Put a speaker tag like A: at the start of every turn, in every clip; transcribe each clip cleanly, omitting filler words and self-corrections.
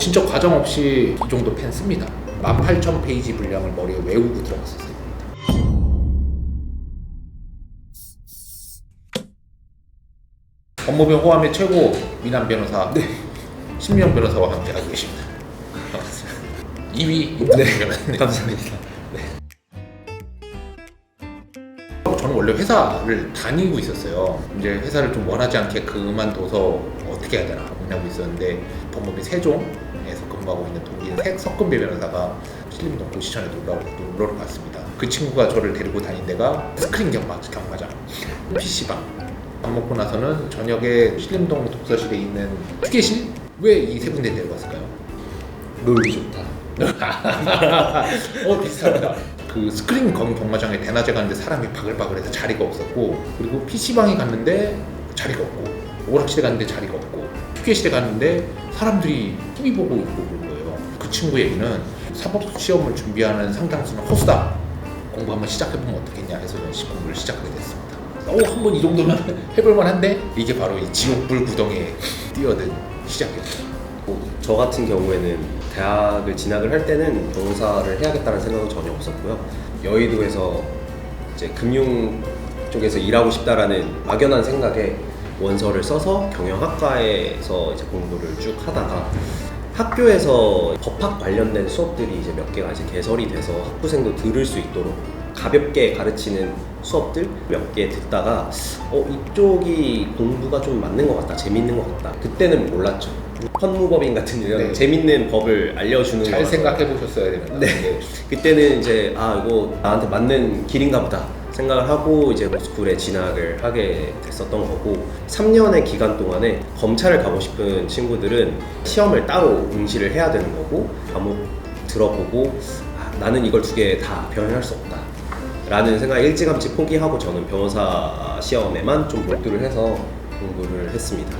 A: 진짜 과정 없이 이 정도 펜 씁니다. 18,000페이지 분량을 머리에 외우고 들어갔었어요. 법무병 호암의 최고 미남 변호사 신미영 변호사와 함께 하고 계십니다. 반갑습니다. 2위 인터뷰
B: 감사합니다.
A: 저는 원래 회사를 다니고 있었어요. 이제 회사를 좀 원하지 않게 그만둬서 어떻게 해야 되나 고민하고 있었는데 법무부 세종에서 근무하고 있는 동기인 석근배 변호사가 신림동 고시천에 놀러 갔습니다. 그 친구가 저를 데리고 다닌 데가 스크린 경마장, PC방. 밥 먹고 나서는 저녁에 신림동 독서실에 있는 휴게실? 왜 이 세 군데 데려갔을까요?
B: 롤이 좋다.
A: 비슷합니다. 그 스크린 경마장에 대낮에 갔는데 사람이 바글바글해서 자리가 없었고, 그리고 PC방에 갔는데 자리가 없고, 오락실에 갔는데 자리가 없고, 휴게실에 갔는데 사람들이 TV 보고 있고 그런 거예요. 그 친구 얘기는 사법시험을 준비하는 상당수는 허수다. 공부 한번 시작해보면 어떻겠냐 해서 연시 공부를 시작하게 됐습니다. 한번 이 정도면 해볼만 한데 이게 바로 이 지옥불 구덩이에 뛰어든 시작이었죠.
B: 저 같은 경우에는 대학을 진학을 할 때는 변호사를 해야겠다는 생각은 전혀 없었고요. 여의도에서 이제 금융 쪽에서 일하고 싶다라는 막연한 생각에 원서를 써서 경영학과에서 이제 공부를 쭉 하다가 학교에서 법학 관련된 수업들이 이제 몇 개가 이제 개설이 돼서 학부생도 들을 수 있도록 가볍게 가르치는 수업들 몇 개 듣다가 이쪽이 공부가 좀 맞는 것 같다, 재밌는 것 같다. 그때는 몰랐죠. 헌무법인 같은 이런 재밌는 법을 알려주는
A: 잘 생각해 보셨어야 됩니다.
B: 네. 그때는 이제 이거 나한테 맞는 길인가 보다 생각을 하고 이제 로스쿨에 진학을 하게 됐었던 거고, 3년의 기간 동안에 검찰을 가고 싶은 친구들은 시험을 따로 응시를 해야 되는 거고, 과목 들어보고 나는 이걸 두 개 다 병행할 수 없다 라는 생각에 일찌감치 포기하고 저는 변호사 시험에만 좀 몰두를 해서 공부를 했습니다.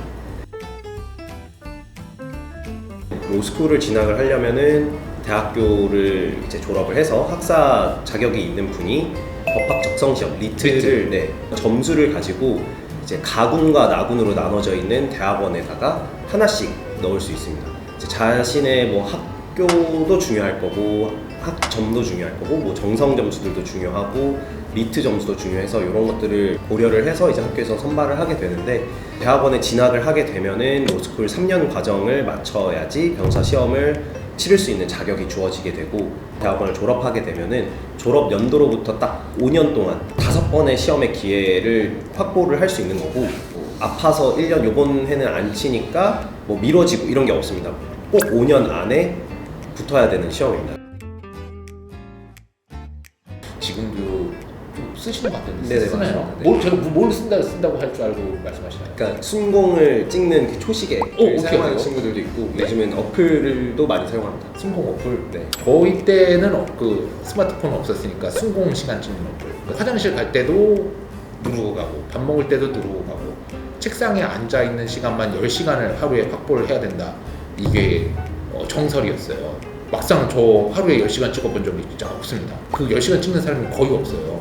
B: 로스쿨을 진학을 하려면은 대학교를 이제 졸업을 해서 학사 자격이 있는 분이 법학 적성 시험 리트를 점수를 가지고 이제 가군과 나군으로 나눠져 있는 대학원에다가 하나씩 넣을 수 있습니다. 이제 자신의 뭐 학교도 중요할 거고 학점도 중요할 거고 뭐 정성 점수들도 중요하고 리트 점수도 중요해서 이런 것들을 고려를 해서 이제 학교에서 선발을 하게 되는데, 대학원에 진학을 하게 되면은 로스쿨 3년 과정을 마쳐야지 변호사 시험을 치를 수 있는 자격이 주어지게 되고, 대학원을 졸업하게 되면은 졸업 연도로부터 딱 5년 동안 5번의 시험의 기회를 확보를 할 수 있는 거고, 뭐 아파서 1년 요번 해는 안 치니까 뭐 미뤄지고 이런 게 없습니다. 꼭 5년 안에 붙어야 되는 시험입니다.
A: 지금도 좀 쓰시는 것 같은데
B: 네네,
A: 쓰나요?
B: 맞습니다.
A: 제가 뭘 쓴다고 할 줄 알고 말씀하시나요?
B: 그러니까 순공을 찍는 그 초시계를
A: 어떻게
B: 사용하는
A: 하세요?
B: 친구들도 있고, 요즘은 어플도 많이 사용합니다.
A: 순공 어플.
B: 네.
A: 저희 때는 그 스마트폰 없었으니까 순공 시간 찍는 어플. 화장실 갈 때도 누르고 가고, 밥 먹을 때도 누르고 가고, 책상에 앉아 있는 시간만 10시간을 하루에 확보를 해야 된다. 이게 정설이었어요. 막상 저 하루에 10시간 찍어본 적이 진짜 없습니다. 그 10시간 찍는 사람이 거의 없어요.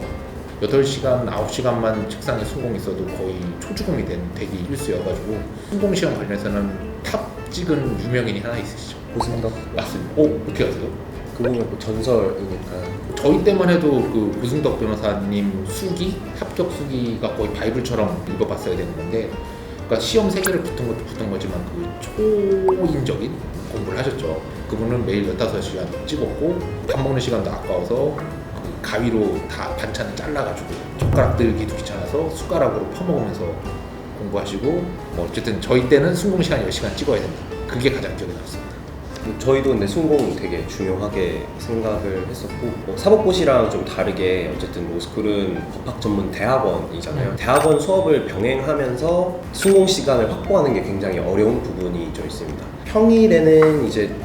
A: 8시간, 9시간만 책상에 순공 있어도 거의 초죽음이 된 대기 일수여가지고, 순공 시험 관련해서는 탑 찍은 유명인이 하나 있으시죠?
B: 고승덕
A: 맞습니다. 어떻게 아세요?
B: 그분은 뭐 전설이니까.
A: 저희 때만 해도 그 고승덕 변호사님 수기, 합격 수기가 거의 바이블처럼 읽어봤어야 되는 건데, 그러니까 시험 3개를 붙은 것도 붙은 거지만 그 초인적인 공부를 하셨죠. 그분은 매일 15시간 찍었고, 밥 먹는 시간도 아까워서 그 가위로 다 반찬을 잘라가지고 젓가락 들기도 귀찮아서 숟가락으로 퍼먹으면서 공부하시고, 뭐 어쨌든 저희 때는 순공 시간 10시간 찍어야 된다. 그게 가장 기억에 남습니다.
B: 저희도 근데 순공 되게 중요하게 생각을 했었고, 사법고시랑 좀 다르게 어쨌든 로스쿨은 법학 전문 대학원이잖아요. 대학원 수업을 병행하면서 순공 시간을 확보하는 게 굉장히 어려운 부분이 좀 있습니다. 평일에는 이제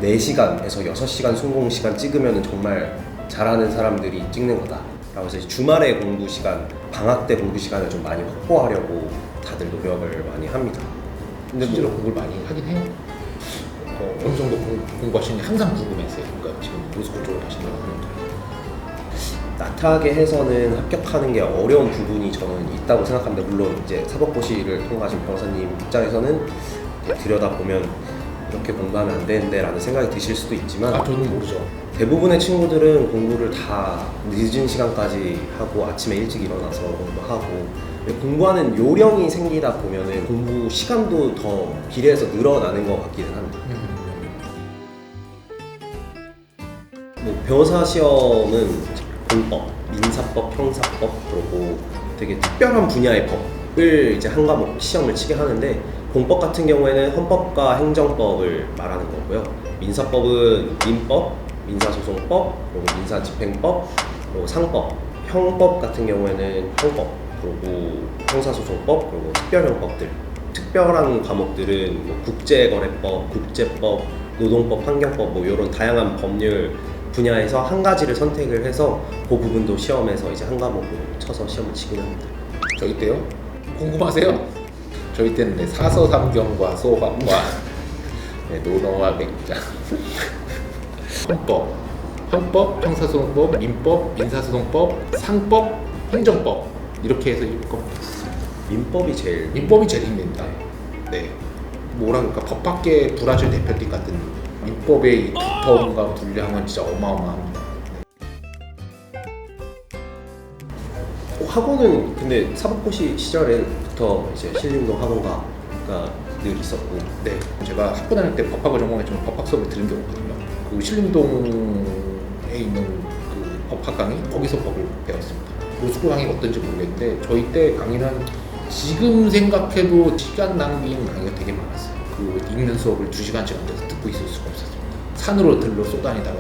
B: 4시간에서 6시간 순공 시간 찍으면 정말 잘하는 사람들이 찍는 거다 라고 해서 주말에 공부 시간, 방학 때 공부 시간을 좀 많이 확보하려고 다들 노력을 많이 합니다.
A: 근데 실제로 공부를 많이 하긴 해요. 어느 정도 공부하시는지 항상 궁금했어요. 그러니까 지금 로스쿨 졸업하시는 분들
B: 나타하게 해서는 합격하는 게 어려운 부분이 저는 있다고 생각합니다. 물론 이제 사법고시를 통과하신 변호사님 입장에서는 들여다보면 이렇게 공부하면 안 되는데 라는 생각이 드실 수도 있지만
A: 저는 모르죠.
B: 대부분의 친구들은 공부를 다 늦은 시간까지 하고 아침에 일찍 일어나서 공부하고 공부하는 요령이 생기다 보면은 공부 시간도 더 비례해서 늘어나는 것 같기는 합니다. 뭐 변호사 시험은 공법, 민사법, 형사법 그리고 되게 특별한 분야의 법을 이제 한 과목 시험을 치게 하는데 공법 같은 경우에는 헌법과 행정법을 말하는 거고요. 민사법은 민법, 민사소송법, 그리고 민사집행법, 그리고 상법, 형법 같은 경우에는 형법, 그리고 형사소송법, 그리고 특별형법들. 특별한 과목들은 뭐 국제거래법, 국제법, 노동법, 환경법 뭐 이런 다양한 법률 분야에서 한 가지를 선택을 해서 그 부분도 시험에서 이제 한 과목으로 쳐서 시험을 치긴 합니다.
A: 저희 때요? 궁금하세요? 저희 때는 네, 사서삼경과 소학과 네, 논어와 맥자 헌법, 형사소송법, 민법, 민사소송법, 상법, 행정법 이렇게 해서 7권
B: 민법이 제일
A: 민법이 제일 힘듭니다. 네, 뭐라 그럴까 법학계 브라질 대표팀 같은 민법의 이 두터움과 분량은 진짜 어마어마합니다.
B: 학원은 근데 사법고시 시절에부터 이제 신림동 학원가가 늘 있었고
A: 네, 제가 학교 다닐 때 법학을 전공했지만 법학 수업을 들은 게 없거든요. 그 신림동에 있는 그 법학 강의 거기서 법을 배웠습니다. 로스쿨 강의가 어떤지 모르겠는데 저희 때 강의는 지금 생각해도 시간 낭비인 강의가 되게 많았어요. 그 읽는 수업을 2시간씩 앉아서 듣고 있을 수가 없었습니다. 산으로 들러 쏘다니다가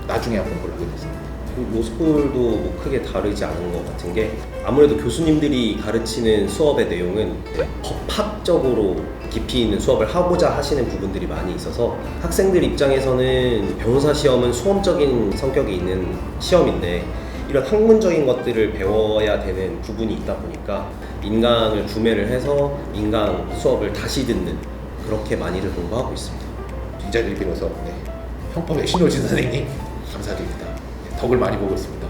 A: 나중에 공부를 하게 됐습니다.
B: 로스쿨도 뭐 크게 다르지 않은 것 같은 게 아무래도 교수님들이 가르치는 수업의 내용은 법학적으로 깊이 있는 수업을 하고자 하시는 부분들이 많이 있어서 학생들 입장에서는 변호사 시험은 수험적인 성격이 있는 시험인데 이런 학문적인 것들을 배워야 되는 부분이 있다 보니까 인강을 구매를 해서 인강 수업을 다시 듣는 그렇게 많이들 공부하고 있습니다.
A: 이 자리를 빌어서 네, 형법의 신효진 선생님 감사드립니다. 네, 덕을 많이 보고 있습니다.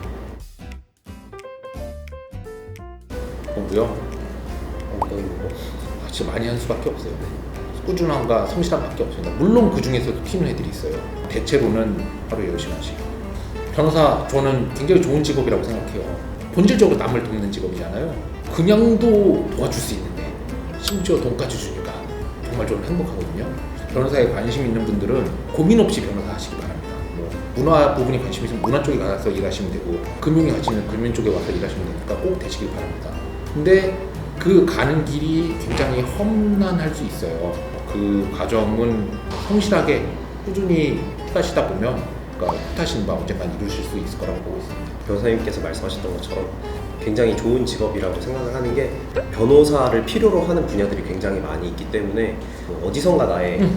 A: 공부요? 진짜 많이 한 수밖에 없어요. 꾸준함과 성실함밖에 없습니다. 물론 그 중에서도 튀는 애들이 있어요. 대체로는 하루에 10시간씩. 변호사 저는 굉장히 좋은 직업이라고 생각해요. 본질적으로 남을 돕는 직업이잖아요. 그냥도 도와줄 수 있는데 심지어 돈까지 주니까 정말 저는 행복하거든요. 변호사에 관심 있는 분들은 고민 없이 변호사 하시기 바랍니다. 뭐 문화 부분이 관심 있으면 문화 쪽에 가서 일하시면 되고 금융에 관심 있으면 금융 쪽에 와서 일하시면 되니까 꼭 되시길 바랍니다. 근데 그 가는 길이 굉장히 험난할 수 있어요. 그 과정은 성실하게 꾸준히 하시다 보면 그러니까 뜻하신 바 언젠간 이루실 수 있을 거라고 보고 있습니다.
B: 변호사님께서 말씀하셨던 것처럼 굉장히 좋은 직업이라고 생각을 하는 게 변호사를 필요로 하는 분야들이 굉장히 많이 있기 때문에 어디선가 나의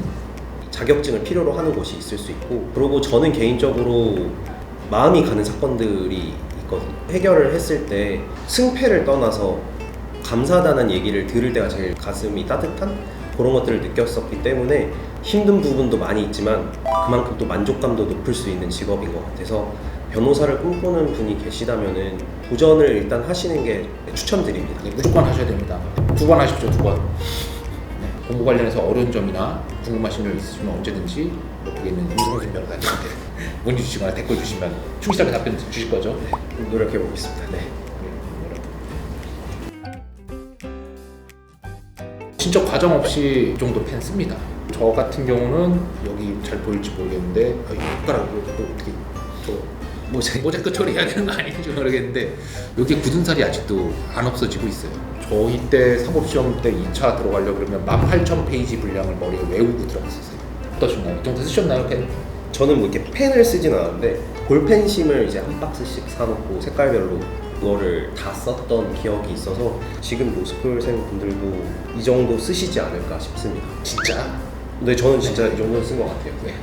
B: 자격증을 필요로 하는 곳이 있을 수 있고 그리고 저는 개인적으로 마음이 가는 사건들이 있거든요. 해결을 했을 때 승패를 떠나서 감사하다는 얘기를 들을 때가 제일 가슴이 따뜻한 그런 것들을 느꼈었기 때문에 힘든 부분도 많이 있지만 그만큼 또 만족감도 높을 수 있는 직업인 것 같아서 변호사를 꿈꾸는 분이 계시다면은 도전을 일단 하시는 게 추천드립니다.
A: 네, 무조건 하셔야 됩니다. 2번 하십시오, 2번. 네, 공부 관련해서 어려운 점이나 궁금하신 점 있으시면 언제든지 옆에 있는 임성순 변호사님한테 문의 주시거나 댓글 주시면 충실하게 답변 주실 거죠? 네.
B: 노력해 보겠습니다. 네.
A: 진짜 과정 없이 이 정도 펜 씁니다. 저 같은 경우는 여기 잘 보일지 모르겠는데 손가락으로 어떻게 모자이크 처리해야 되는 거 아닌지 모르겠는데 여기 굳은 살이 아직도 안 없어지고 있어요. 저희 때 사법시험 때 2차 들어가려고 그러면 18,000페이지 분량을 머리에 외우고 들어갔었어요. 어떠셨나요? 이 정도 쓰셨나요, 펜?
B: 저는 뭐 이렇게 펜을 쓰진 않았는데 볼펜심을 이제 한 박스씩 사놓고 색깔별로 그거를 다 썼던 기억이 있어서 지금 로스쿨생 분들도 이 정도 쓰시지 않을까 싶습니다.
A: 진짜?
B: 근데 저는 진짜 이 정도 쓴 것 같아요.
A: 네.